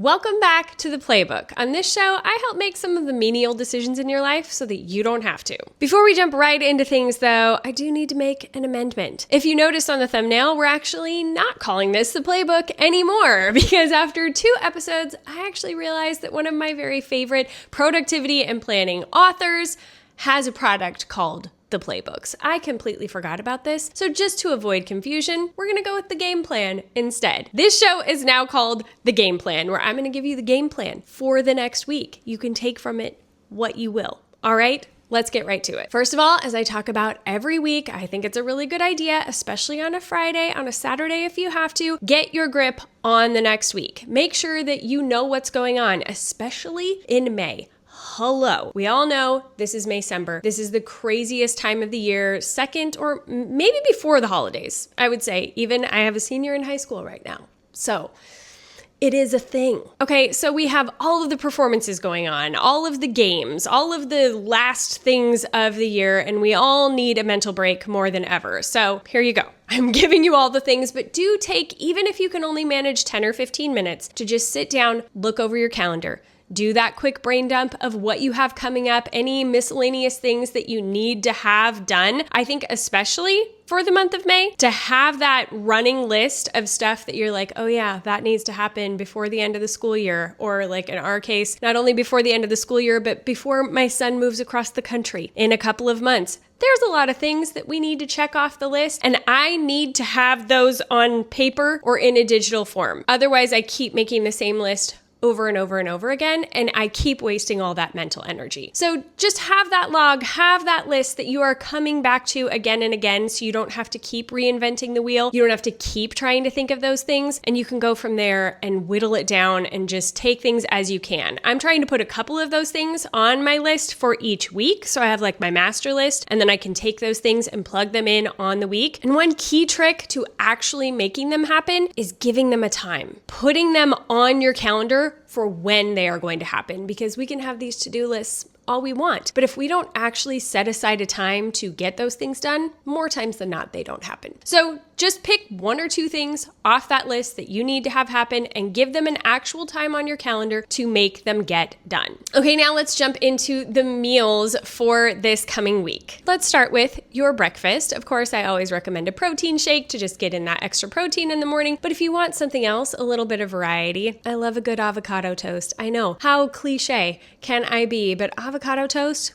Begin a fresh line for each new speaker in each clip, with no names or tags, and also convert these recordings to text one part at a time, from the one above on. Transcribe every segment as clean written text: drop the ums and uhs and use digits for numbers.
Welcome back to the Playbook. On this show, I help make some of the menial decisions in your life so that you don't have to. Before we jump right into things though, I do need to make an amendment. If you noticed on the thumbnail, we're actually not calling this the Playbook anymore because after 2 episodes, I actually realized that one of my very favorite productivity and planning authors has a product called the Playbooks. I completely forgot about this, so just to avoid confusion, we're gonna go with the game plan instead. This show is now called The Game Plan, where I'm gonna give you the game plan for the next week. You can take from it what you will. All right? Let's get right to it. First of all, as I talk about every week, I think it's a really good idea, especially on a Friday, on a Saturday if you have to, get your grip on the next week. Make sure that you know what's going on, especially in May. Hello. We all know this is Maycember. This is the craziest time of the year, second or maybe before the holidays, I would say. Even I have a senior in high school right now. So it is a thing. Okay, so we have all of the performances going on, all of the games, all of the last things of the year, and we all need a mental break more than ever. So here you go. I'm giving you all the things, but do take, even if you can only manage 10 or 15 minutes, to just sit down, look over your calendar. Do that quick brain dump of what you have coming up, any miscellaneous things that you need to have done. I think especially for the month of May, to have that running list of stuff that you're like, oh yeah, that needs to happen before the end of the school year. Or like in our case, not only before the end of the school year, but before my son moves across the country in a couple of months. There's a lot of things that we need to check off the list, and I need to have those on paper or in a digital form. Otherwise, I keep making the same list over and over and over again, and I keep wasting all that mental energy. So just have that log, have that list that you are coming back to again and again, so you don't have to keep reinventing the wheel. You don't have to keep trying to think of those things, and you can go from there and whittle it down and just take things as you can. I'm trying to put a couple of those things on my list for each week, so I have like my master list, and then I can take those things and plug them in on the week. And one key trick to actually making them happen is giving them a time, putting them on your calendar for when they are going to happen, because we can have these to-do lists all we want. But if we don't actually set aside a time to get those things done, more times than not, they don't happen. So just pick 1 or 2 things off that list that you need to have happen and give them an actual time on your calendar to make them get done. Okay, now let's jump into the meals for this coming week. Let's start with your breakfast. Of course, I always recommend a protein shake to just get in that extra protein in the morning. But if you want something else, a little bit of variety, I love a good avocado toast. I know, how cliche can I be, but avocado toast,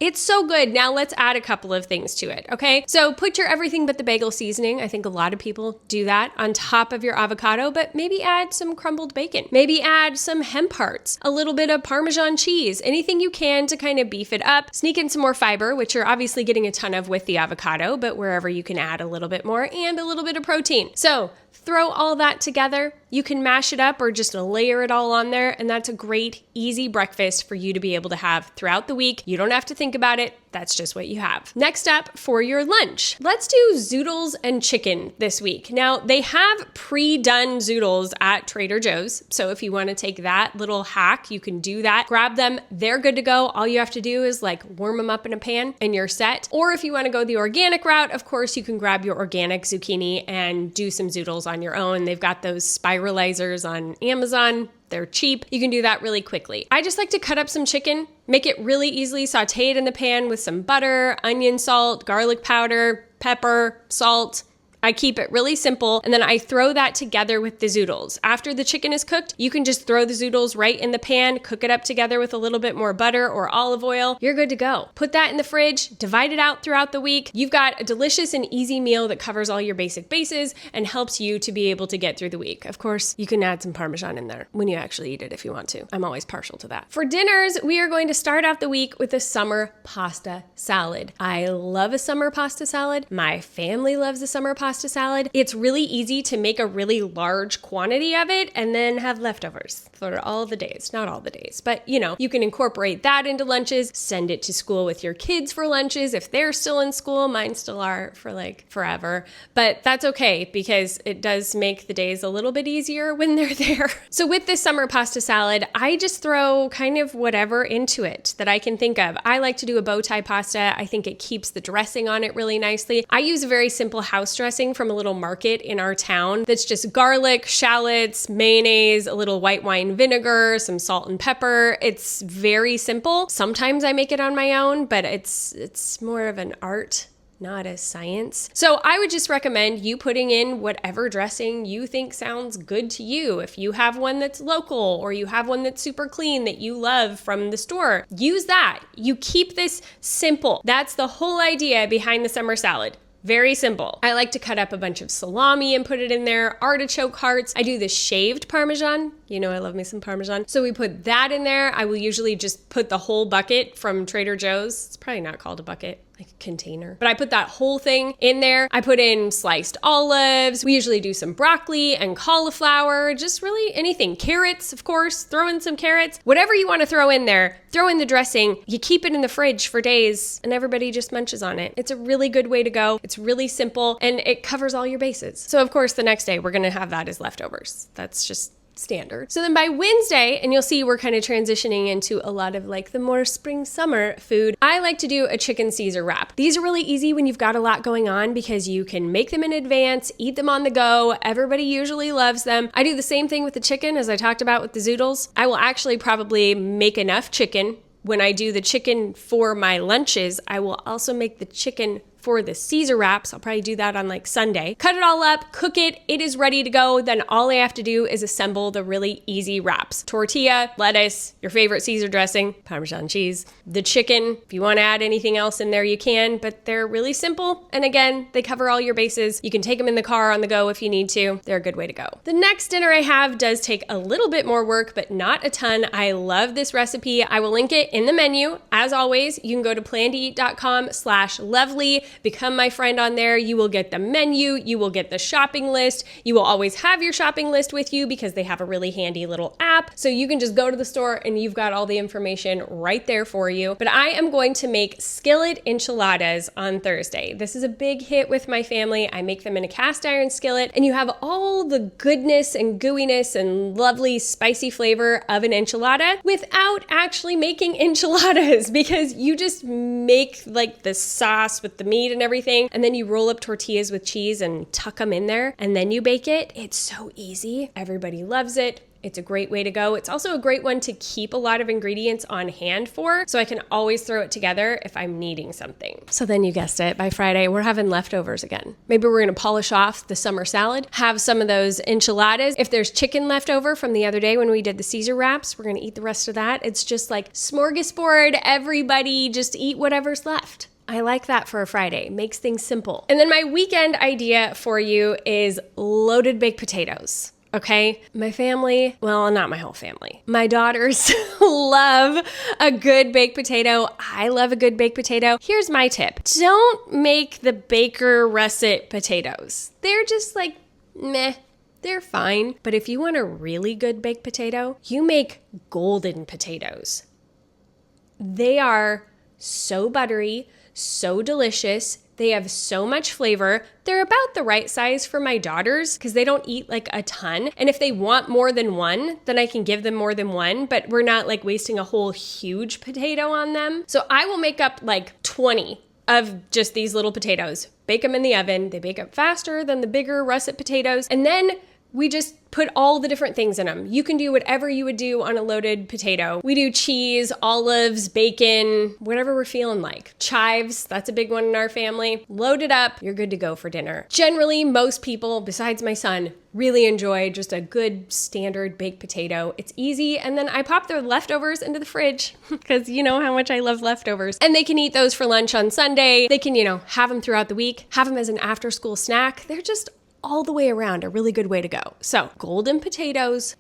it's so good. Now let's add a couple of things to it, okay? So put your everything but the bagel seasoning. I think a lot of people do that on top of your avocado, but maybe add some crumbled bacon. Maybe add some hemp hearts, a little bit of Parmesan cheese, anything you can to kind of beef it up. Sneak in some more fiber, which you're obviously getting a ton of with the avocado, but wherever you can add a little bit more, and a little bit of protein. So throw all that together. You can mash it up or just layer it all on there, and that's a great, easy breakfast for you to be able to have throughout the week. You don't have to think about it. That's just what you have. Next up for your lunch, let's do Zoodles and chicken this week. Now, they have pre-done Zoodles at Trader Joe's, so if you want to take that little hack, you can do that. Grab them. They're good to go. All you have to do is like warm them up in a pan and you're set. Or if you want to go the organic route, of course, you can grab your organic zucchini and do some Zoodles on your own. They've got those spiralizers on Amazon. They're cheap. You can do that really quickly. I just like to cut up some chicken, make it really easily, saute it in the pan with some butter, onion salt, garlic powder, pepper, salt. I keep it really simple, and then I throw that together with the Zoodles. After the chicken is cooked, you can just throw the Zoodles right in the pan, cook it up together with a little bit more butter or olive oil. You're good to go. Put that in the fridge, divide it out throughout the week. You've got a delicious and easy meal that covers all your basic bases and helps you to be able to get through the week. Of course, you can add some Parmesan in there when you actually eat it if you want to. I'm always partial to that. For dinners, we are going to start out the week with a summer pasta salad. I love a summer pasta salad. My family loves a summer pasta salad. It's really easy to make a really large quantity of it and then have leftovers for all the days. Not all the days, but you know, you can incorporate that into lunches, send it to school with your kids for lunches if they're still in school. Mine still are for like forever, but that's okay because it does make the days a little bit easier when they're there. So with this summer pasta salad, I just throw kind of whatever into it that I can think of. I like to do a bow tie pasta. I think it keeps the dressing on it really nicely. I use a very simple house dressing dressing from a little market in our town that's just garlic, shallots, mayonnaise, a little white wine vinegar, some salt and pepper. It's very simple. Sometimes I make it on my own, but it's more of an art, not a science. So I would just recommend you putting in whatever dressing you think sounds good to you. If you have one that's local or you have one that's super clean that you love from the store, use that. You keep this simple. That's the whole idea behind the summer salad. Very simple. I like to cut up a bunch of salami and put it in there, artichoke hearts. I do the shaved Parmesan. You know I love me some Parmesan. So we put that in there. I will usually just put the whole bucket from Trader Joe's. It's probably not called a bucket, like a container. But I put that whole thing in there. I put in sliced olives. We usually do some broccoli and cauliflower, just really anything. Carrots, of course, throw in some carrots. Whatever you want to throw in there, throw in the dressing. You keep it in the fridge for days and everybody just munches on it. It's a really good way to go. It's really simple and it covers all your bases. So of course, the next day we're going to have that as leftovers. That's just standard. So then by Wednesday, and you'll see we're kind of transitioning into a lot of like the more spring summer food, I like to do a chicken Caesar wrap. These are really easy when you've got a lot going on because you can make them in advance, eat them on the go. Everybody usually loves them. I do the same thing with the chicken as I talked about with the Zoodles. I will actually probably make enough chicken. When I do the chicken for my lunches, I will also make the chicken for the Caesar wraps. I'll probably do that on like Sunday. Cut it all up, cook it, it is ready to go. Then all I have to do is assemble the really easy wraps. Tortilla, lettuce, your favorite Caesar dressing, Parmesan cheese, the chicken. If you want to add anything else in there, you can, but they're really simple. And again, they cover all your bases. You can take them in the car on the go if you need to. They're a good way to go. The next dinner I have does take a little bit more work, but not a ton. I love this recipe. I will link it in the menu. As always, you can go to plantoeat.com/lovely. Become my friend on there. You will get the menu. You will get the shopping list. You will always have your shopping list with you because they have a really handy little app. So you can just go to the store and you've got all the information right there for you. But I am going to make skillet enchiladas on Thursday. This is a big hit with my family. I make them in a cast iron skillet and you have all the goodness and gooiness and lovely spicy flavor of an enchilada without actually making enchiladas because you just make like the sauce with the meat and everything, and then you roll up tortillas with cheese and tuck them in there, and then you bake it. It's so easy. Everybody loves it. It's a great way to go. It's also a great one to keep a lot of ingredients on hand for, so I can always throw it together if I'm needing something. So then you guessed it, by Friday, we're having leftovers again. Maybe we're gonna polish off the summer salad, have some of those enchiladas. If there's chicken left over from the other day when we did the Caesar wraps, we're gonna eat the rest of that. It's just like smorgasbord, everybody just eat whatever's left. I like that for a Friday. Makes things simple. And then my weekend idea for you is loaded baked potatoes. Okay, my family, well, not my whole family. My daughters love a good baked potato. I love a good baked potato. Here's my tip. Don't make the baker russet potatoes. They're just like, meh. They're fine. But if you want a really good baked potato, you make golden potatoes. They are so buttery, so delicious. They have so much flavor. They're about the right size for my daughters because they don't eat like a ton. And if they want more than one, then I can give them more than one, but we're not like wasting a whole huge potato on them. So I will make up like 20 of just these little potatoes, bake them in the oven. They bake up faster than the bigger russet potatoes. And then we just put all the different things in them. You can do whatever you would do on a loaded potato. We do cheese, olives, bacon, whatever we're feeling like. Chives, that's a big one in our family. Load it up, you're good to go for dinner. Generally, most people, besides my son, really enjoy just a good standard baked potato. It's easy, and then I pop the leftovers into the fridge because you know how much I love leftovers. And they can eat those for lunch on Sunday. They can, have them throughout the week, have them as an after-school snack. They're just all the way around a really good way to go. So golden potatoes,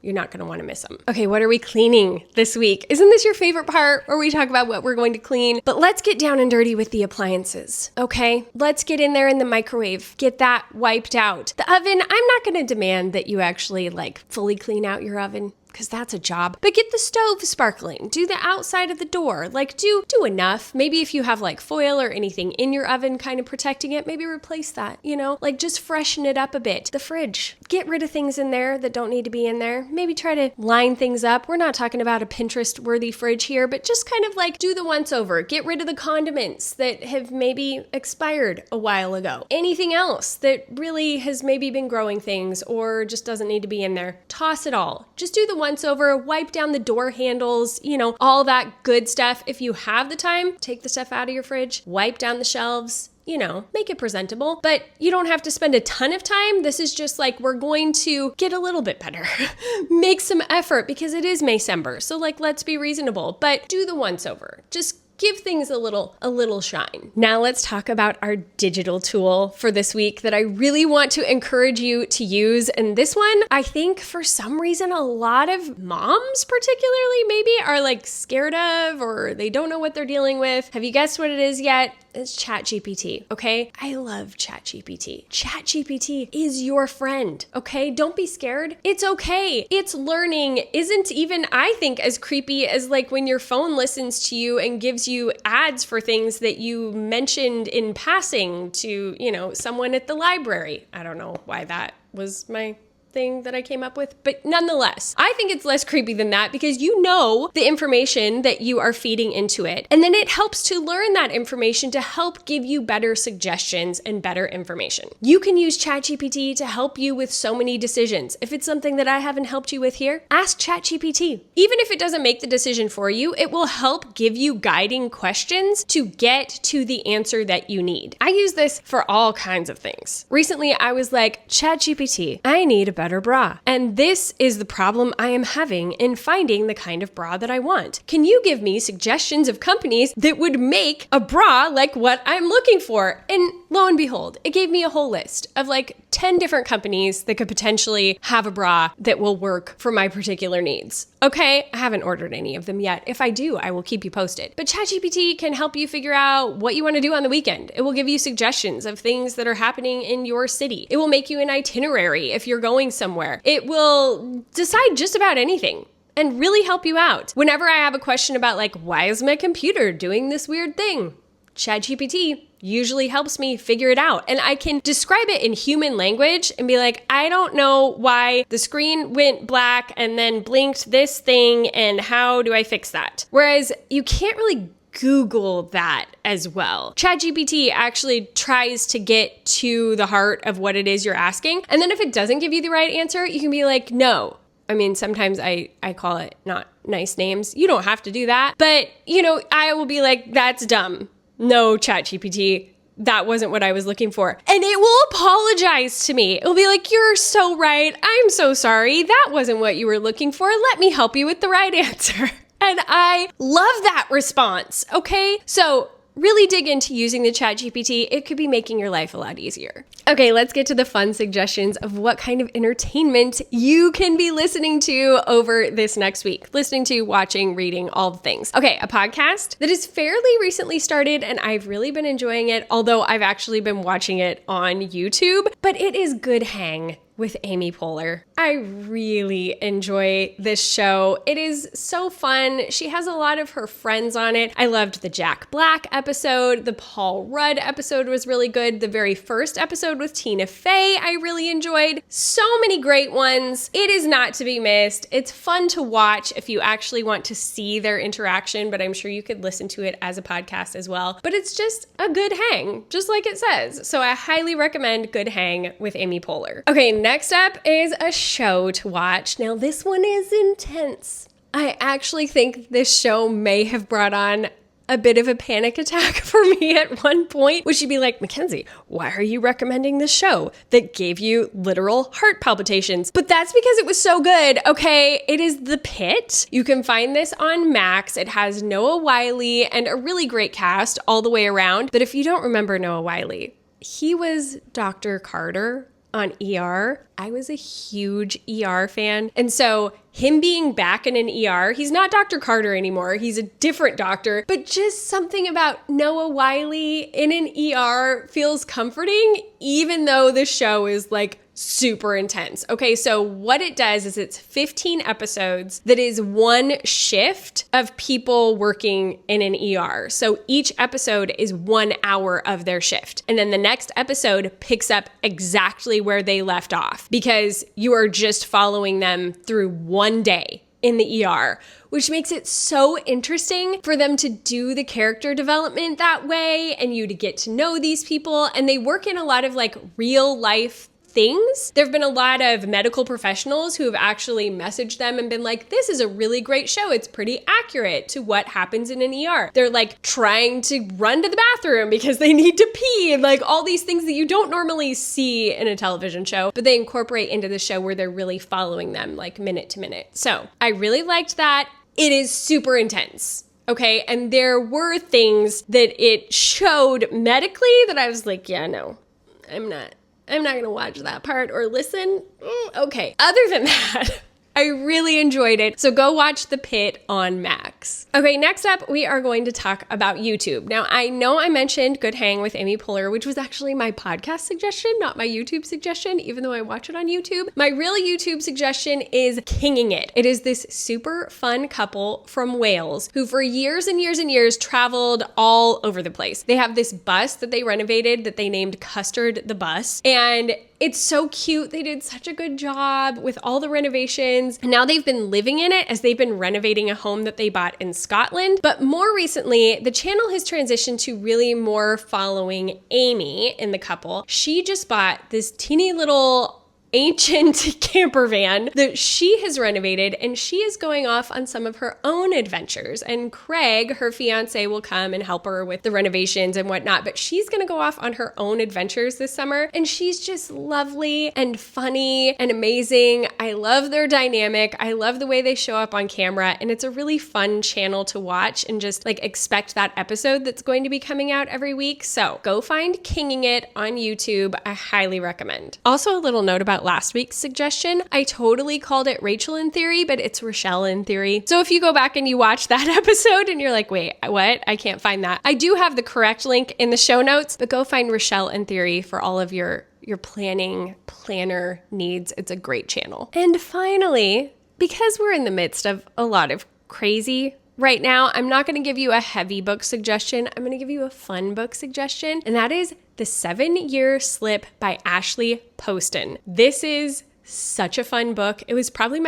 you're not gonna wanna miss them. Okay, what are we cleaning this week? Isn't this your favorite part where we talk about what we're going to clean? But let's get down and dirty with the appliances, okay? Let's get in there in the microwave, get that wiped out. The oven, I'm not gonna demand that you actually fully clean out your oven. because that's a job. But get the stove sparkling. Do the outside of the door. Like do enough. Maybe if you have like foil or anything in your oven kind of protecting it, maybe replace that, like just freshen it up a bit. The fridge. Get rid of things in there that don't need to be in there. Maybe try to line things up. We're not talking about a Pinterest-worthy fridge here, but just kind of like do the once over. Get rid of the condiments that have maybe expired a while ago. Anything else that really has maybe been growing things or just doesn't need to be in there. Toss it all. Just do the once over, wipe down the door handles, all that good stuff. If you have the time, take the stuff out of your fridge, wipe down the shelves, make it presentable, but you don't have to spend a ton of time. This is just like, we're going to get a little bit better, make some effort because it is Maycember. So like, let's be reasonable, but do the once over. Just give things a little shine. Now let's talk about our digital tool for this week that I really want to encourage you to use. And this one, I think for some reason, a lot of moms particularly maybe are like scared of, or they don't know what they're dealing with. Have you guessed what it is yet? It's ChatGPT, okay? I love ChatGPT. ChatGPT is your friend, okay? Don't be scared. It's okay. Its learning isn't even, I think, as creepy as like when your phone listens to you and gives you ads for things that you mentioned in passing to, someone at the library. I don't know why that was my thing that I came up with, but nonetheless, I think it's less creepy than that because the information that you are feeding into it, and then it helps to learn that information to help give you better suggestions and better information. You can use ChatGPT to help you with so many decisions. If it's something that I haven't helped you with here, ask ChatGPT. Even if it doesn't make the decision for you, it will help give you guiding questions to get to the answer that you need. I use this for all kinds of things. Recently, I was like, ChatGPT, I need a better bra. And this is the problem I am having in finding the kind of bra that I want. Can you give me suggestions of companies that would make a bra like what I'm looking for? And lo and behold, it gave me a whole list of like 10 different companies that could potentially have a bra that will work for my particular needs. Okay, I haven't ordered any of them yet. If I do, I will keep you posted. But ChatGPT can help you figure out what you want to do on the weekend. It will give you suggestions of things that are happening in your city. It will make you an itinerary if you're going somewhere. It will decide just about anything and really help you out. Whenever I have a question about like, why is my computer doing this weird thing? ChatGPT usually helps me figure it out. And I can describe it in human language and be like, I don't know why the screen went black and then blinked this thing, and how do I fix that? Whereas you can't really Google that as well. ChatGPT actually tries to get to the heart of what it is you're asking. And then if it doesn't give you the right answer, you can be like, no. I mean, sometimes I call it not nice names. You don't have to do that. But, I will be like, that's dumb. No, ChatGPT, that wasn't what I was looking for. And it will apologize to me. It'll be like, you're so right. I'm so sorry. That wasn't what you were looking for. Let me help you with the right answer. And I love that response, okay? So really dig into using the ChatGPT. It could be making your life a lot easier. Okay, let's get to the fun suggestions of what kind of entertainment you can be listening to over this next week. Listening to, watching, reading, all the things. Okay, a podcast that is fairly recently started and I've really been enjoying it, although I've actually been watching it on YouTube, but it is Good Hang with Amy Poehler. I really enjoy this show. It is so fun. She has a lot of her friends on it. I loved the Jack Black episode. The Paul Rudd episode was really good. The very first episode with Tina Fey, I really enjoyed. So many great ones. It is not to be missed. It's fun to watch if you actually want to see their interaction, but I'm sure you could listen to it as a podcast as well. But it's just a good hang, just like it says. So I highly recommend Good Hang with Amy Poehler. Okay, next up is a show to watch. Now, this one is intense. I actually think this show may have brought on a bit of a panic attack for me at one point, which you'd be like, MacKenzie, why are you recommending this show that gave you literal heart palpitations? But that's because it was so good. Okay, it is The Pitt. You can find this on Max. It has Noah Wyle and a really great cast all the way around. But if you don't remember Noah Wyle, he was Dr. Carter on ER. I was a huge ER fan. And so him being back in an ER, he's not Dr. Carter anymore. He's a different doctor, but just something about Noah Wyle in an ER feels comforting, even though the show is like super intense. Okay, so what it does is it's 15 episodes that is one shift of people working in an ER. So each episode is 1 hour of their shift. And then the next episode picks up exactly where they left off because you are just following them through one day in the ER, which makes it so interesting for them to do the character development that way and you to get to know these people. And they work in a lot of like real life things. There have been a lot of medical professionals who have actually messaged them and been like, this is a really great show. It's pretty accurate to what happens in an ER. They're like trying to run to the bathroom because they need to pee and like all these things that you don't normally see in a television show, but they incorporate into the show where they're really following them like minute to minute. So I really liked that. It is super intense. Okay. And there were things that it showed medically that I was like, yeah, no, I'm not going to watch that part or listen. Okay. Other than that, I really enjoyed it. So go watch The Pit on Max. Okay, next up, we are going to talk about YouTube. Now, I know I mentioned Good Hang with Amy Poehler, which was actually my podcast suggestion, not my YouTube suggestion, even though I watch it on YouTube. My real YouTube suggestion is Kinging It. It is this super fun couple from Wales who for years and years and years traveled all over the place. They have this bus that they renovated that they named Custard the Bus, and it's so cute. They did such a good job with all the renovations. And now they've been living in it as they've been renovating a home that they bought in Scotland. But more recently, the channel has transitioned to really more following Amy in the couple. She just bought this teeny little ancient camper van that she has renovated, and she is going off on some of her own adventures. And Craig, her fiance, will come and help her with the renovations and whatnot, but she's going to go off on her own adventures this summer, and she's just lovely and funny and amazing. I love their dynamic. I love the way they show up on camera, and it's a really fun channel to watch and just like expect that episode that's going to be coming out every week. So go find Kinging It on YouTube. I highly recommend. Also, a little note about last week's suggestion. I totally called it Rachel in Theory, but it's Rochelle in Theory. So if you go back and you watch that episode and you're like, wait, what? I can't find that. I do have the correct link in the show notes, but go find Rochelle in Theory for all of your planner needs. It's a great channel. And finally, because we're in the midst of a lot of crazy right now, I'm not going to give you a heavy book suggestion. I'm going to give you a fun book suggestion, and that is The 7-Year Slip by Ashley Poston. This is such a fun book. It was probably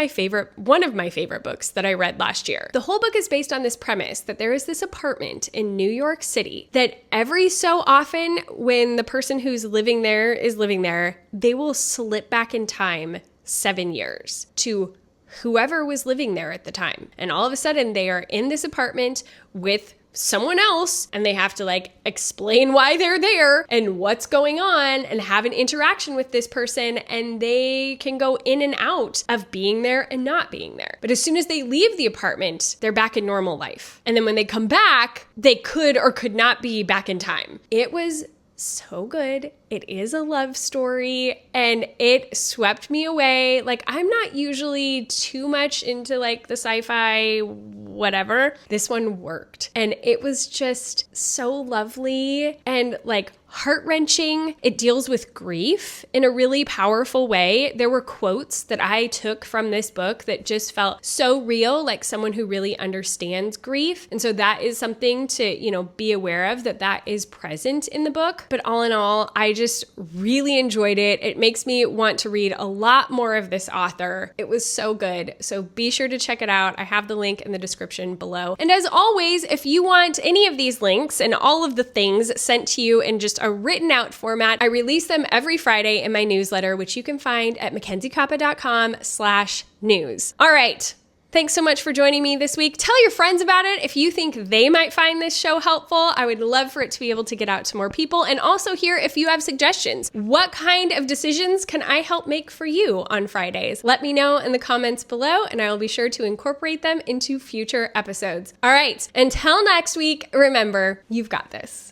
one of my favorite books that I read last year. The whole book is based on this premise that there is this apartment in New York City that every so often when the person who's living there is living there, they will slip back in time 7 years to whoever was living there at the time. And all of a sudden they are in this apartment with someone else and they have to like explain why they're there and what's going on and have an interaction with this person, and they can go in and out of being there and not being there. But as soon as they leave the apartment, they're back in normal life. And then when they come back, they could or could not be back in time. It was so good. It is a love story and it swept me away. Like, I'm not usually too much into like the sci-fi whatever. This one worked and it was just so lovely and like heart-wrenching. It deals with grief in a really powerful way. There were quotes that I took from this book that just felt so real, like someone who really understands grief. And so that is something to, be aware of, that is present in the book. But all in all, I just really enjoyed it. It makes me want to read a lot more of this author. It was so good. So be sure to check it out. I have the link in the description below. And as always, if you want any of these links and all of the things sent to you in just a written out format, I release them every Friday in my newsletter, which you can find at MackenzieKoppa.com/news. All right. Thanks so much for joining me this week. Tell your friends about it if you think they might find this show helpful. I would love for it to be able to get out to more people, and also hear if you have suggestions. What kind of decisions can I help make for you on Fridays? Let me know in the comments below, and I will be sure to incorporate them into future episodes. All right, until next week, remember, you've got this.